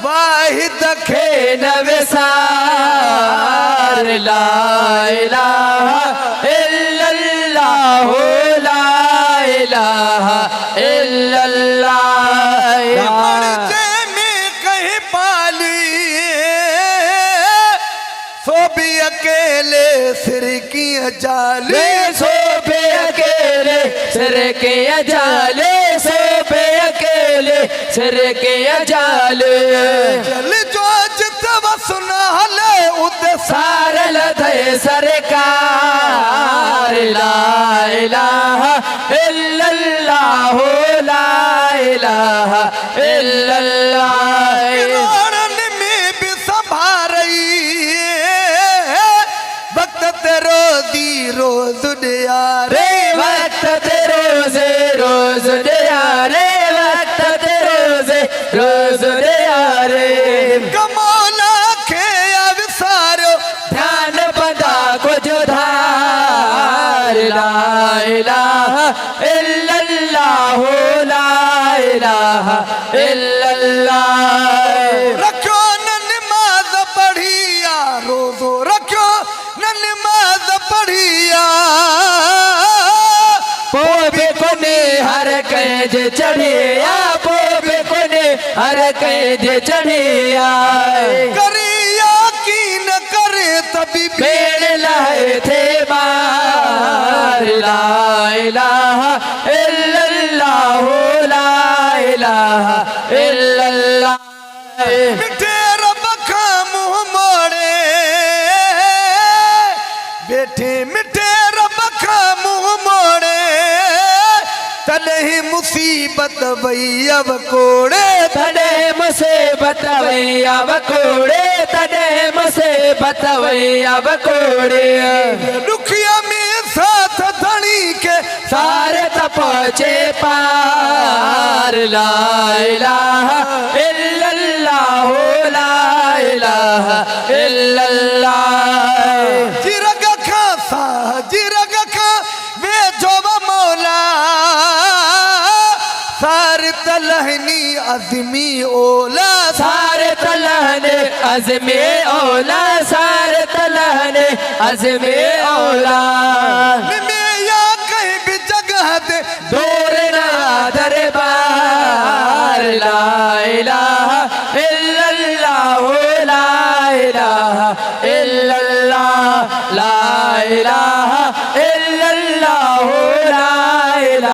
वाहिद खे नवसार ला इलाहा इल्लल्लाह ला इलाहा इल्लल्लाह। में कहीं पाली सो भी अकेले सिर की जाले, सो भी अकेले सिर के जाले, सो भी अकेले सिर के जाले। जल जो जित वसना ले उत सारल थे सरकार ला इलाहा इल्लल्लाह ला इलाहा इल्लल्लाह। में भी संभारई वक्त तेरो दी रोज दिया रे, वक्त तेरो से रोज दिया रे, वक्त तेरो से रोज दिया रे। कमौला के अवसारो ध्यान बदा को जुधार ला इलाहा इल्लल्लाह ला इलाहा इल्लल्लाह। रखो न नमाज पढ़िया रोजो, रखो न नमाज पढ़िया पोबे कोने हर कैद चढ़िया, पोबे कोने हर कैद चढ़िया। करिया की न करे तभी पेड़ लाए थे बार ला इलाहा इल्लल्लाह ला इलाहा इल्लल्लाह। मिठे रब का मुंह मोड़े बैठे, मिठे रब का मुंह मोड़े तने ही मुसीबत भैया कोड़े, तने मुसीबत भैया कोड़े, तने मुसीबत भैया कोड़े। दुखिया में साथ धनी के सारे तपचे पार ला इलाहा इल्लल्लाह ला इलाहा इल्लल्लाह। जिरग खा सा जिरग खा वे जो मौला सारे तलहनी अज़मी ओला, सारे तलहने अज़मी ओला, सारे तलहने अज़मी ओला। में या कहीं भी जगह दे दूर ना दरबार ला इलाहा इल्लल्लाह ला इलाहा इल्लल्लाह ला इलाहा